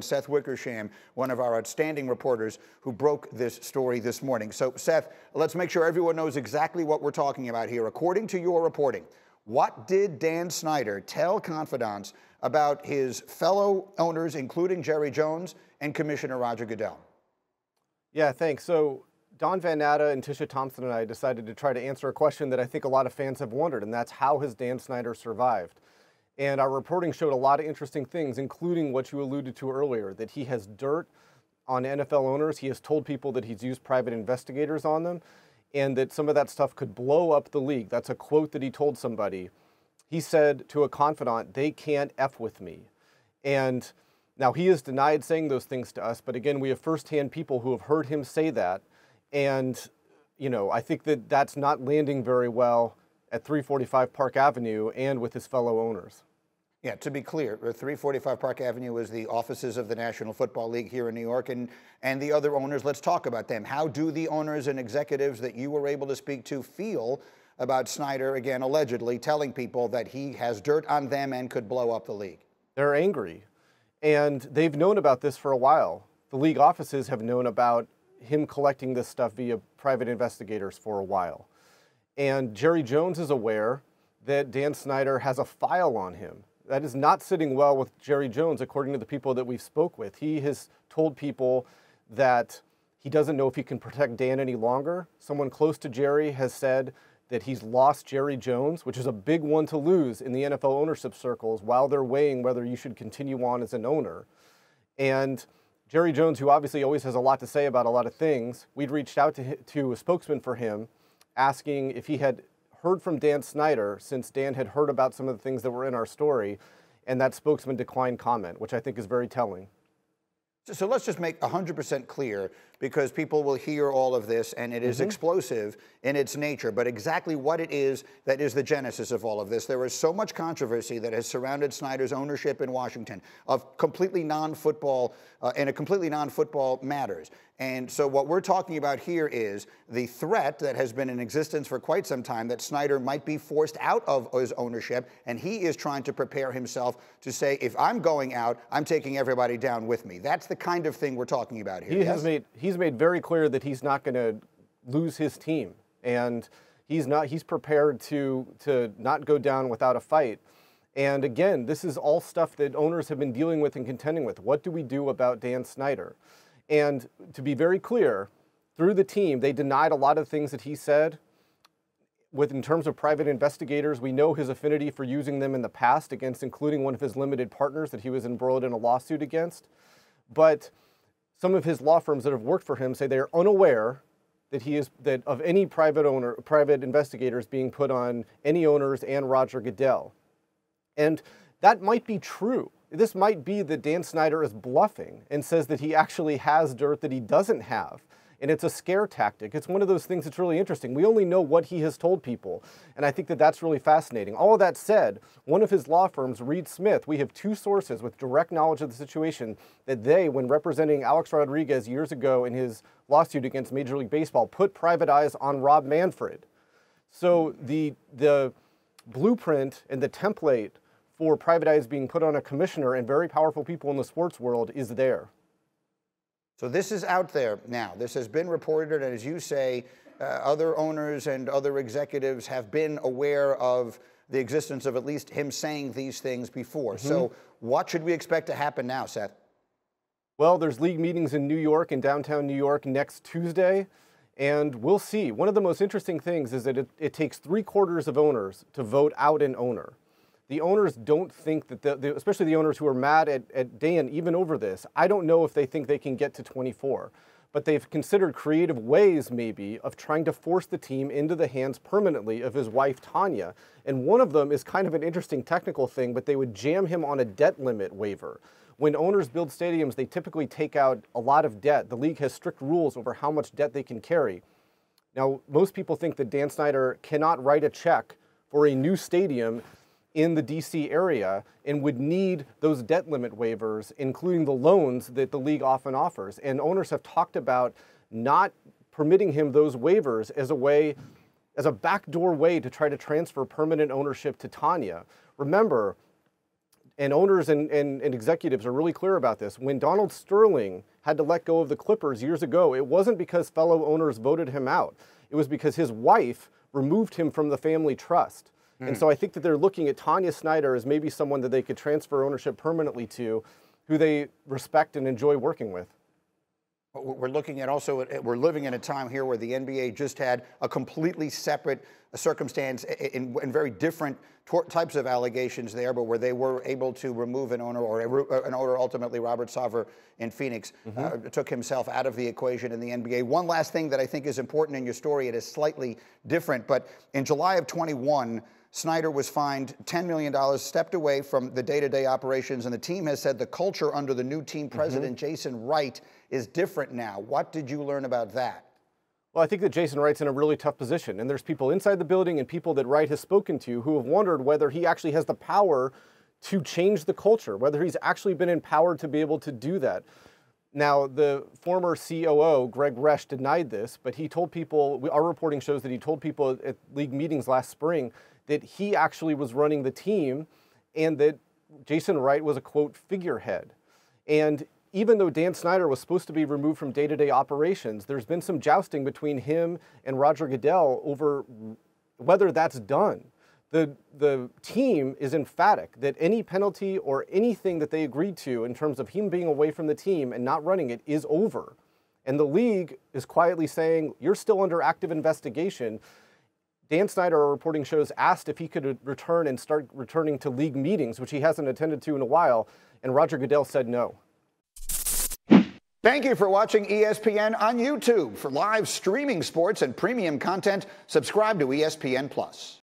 Seth Wickersham, one of our outstanding reporters who broke this story this morning. So, Seth, let's make sure everyone knows exactly what we're talking about here. According to your reporting, what did Dan Snyder tell confidants about his fellow owners, including Jerry Jones and Commissioner Roger Goodell? Yeah, thanks. So Don Van Natta and Tisha Thompson and I decided to try to answer a question that I think a lot of fans have wondered, and that's how has Dan Snyder survived? And our reporting showed a lot of interesting things, including what you alluded to earlier, that he has dirt on NFL owners. He has told people that he's used private investigators on them, and that some of that stuff could blow up the league. That's a quote that he told somebody. He said to a confidant, "They can't F with me." And now he has denied saying those things to us, but again, we have firsthand people who have heard him say that. And, you know, I think that that's not landing very well at 345 Park Avenue and with his fellow owners. Yeah, to be clear, 345 Park Avenue is the offices of the National Football League here in New York, and the other owners. Let's talk about them. How do the owners and executives that you were able to speak to feel about Snyder, again, allegedly telling people that he has dirt on them and could blow up the league? They're angry, and they've known about this for a while. The league offices have known about him collecting this stuff via private investigators for a while. And Jerry Jones is aware that Dan Snyder has a file on him. That is not sitting well with Jerry Jones, according to the people that we've spoke with. He has told people that he doesn't know if he can protect Dan any longer. Someone close to Jerry has said that he's lost Jerry Jones, which is a big one to lose in the NFL ownership circles while they're weighing whether you should continue on as an owner. And Jerry Jones, who obviously always has a lot to say about a lot of things, we'd reached out to a spokesman for him, asking if he had heard from Dan Snyder, since Dan had heard about some of the things that were in our story, and that spokesman declined comment, which I think is very telling. So let's just make 100% clear, because people will hear all of this, and it is explosive in its nature, but exactly what it is that is the genesis of all of this. There is so much controversy that has surrounded Snyder's ownership in Washington of completely non-football, and a completely non-football matters. And so what we're talking about here is the threat that has been in existence for quite some time that Snyder might be forced out of his ownership, and he is trying to prepare himself to say, if I'm going out, I'm taking everybody down with me. That's the kind of thing we're talking about here. He's made very clear that he's not going to lose his team, and he's prepared to not go down without a fight. And again, this is all stuff that owners have been dealing with and contending with. What do we do about Dan Snyder? And to be very clear, through the team, they denied a lot of things that he said. In terms of private investigators, we know his affinity for using them in the past against, including one of his limited partners that he was embroiled in a lawsuit against. But some of his law firms that have worked for him say they are unaware that of any private investigators being put on any owners and Roger Goodell. And that might be true. This might be that Dan Snyder is bluffing and says that he actually has dirt that he doesn't have. And it's a scare tactic. It's one of those things that's really interesting. We only know what he has told people. And I think that that's really fascinating. All of that said, one of his law firms, Reed Smith, we have two sources with direct knowledge of the situation that they, when representing Alex Rodriguez years ago in his lawsuit against Major League Baseball, put private eyes on Rob Manfred. So the blueprint and the template for private eyes being put on a commissioner and very powerful people in the sports world is there. So this is out there now. This has been reported, and as you say, other owners and other executives have been aware of the existence of at least him saying these things before. So what should we expect to happen now, Seth? Well, there's league meetings in New York, in downtown New York, next Tuesday, and we'll see. One of the most interesting things is that it takes 3/4 of owners to vote out an owner. The owners don't think that, especially the owners who are mad at Dan even over this, I don't know if they think they can get to 24. But they've considered creative ways, maybe, of trying to force the team into the hands permanently of his wife, Tanya. And one of them is kind of an interesting technical thing, but they would jam him on a debt limit waiver. When owners build stadiums, they typically take out a lot of debt. The league has strict rules over how much debt they can carry. Now, most people think that Dan Snyder cannot write a check for a new stadium in the DC area and would need those debt limit waivers, including the loans that the league often offers. And owners have talked about not permitting him those waivers as a backdoor way to try to transfer permanent ownership to Tanya. Remember, And owners and executives are really clear about this. When Donald Sterling had to let go of the Clippers years ago, it wasn't because fellow owners voted him out. It was because his wife removed him from the family trust. And so I think that they're looking at Tanya Snyder as maybe someone that they could transfer ownership permanently to, who they respect and enjoy working with. We're looking at also, we're living in a time here where the NBA just had a completely separate circumstance in very different types of allegations there, but where they were able to remove an owner, or an owner, ultimately Robert Sarver in Phoenix, took himself out of the equation in the NBA. One last thing that I think is important in your story, it is slightly different, but in July of 21, Snyder was fined $10 million, stepped away from the day-to-day operations, and the team has said the culture under the new team president, Jason Wright, is different now. What did you learn about that? Well, I think that Jason Wright's in a really tough position, and there's people inside the building and people that Wright has spoken to who have wondered whether he actually has the power to change the culture, whether he's actually been empowered to be able to do that. Now, the former COO, Greg Resch, denied this, but he told people, our reporting shows that he told people at league meetings last spring that he actually was running the team and that Jason Wright was a, quote, figurehead. And even though Dan Snyder was supposed to be removed from day-to-day operations, there's been some jousting between him and Roger Goodell over whether that's done. The team is emphatic that any penalty or anything that they agreed to in terms of him being away from the team and not running it is over. And the league is quietly saying, you're still under active investigation. Dan Snyder, our reporting shows, asked if he could return and start returning to league meetings, which he hasn't attended to in a while, and Roger Goodell said no. Thank you for watching ESPN on YouTube. For live streaming sports and premium content, subscribe to ESPN+.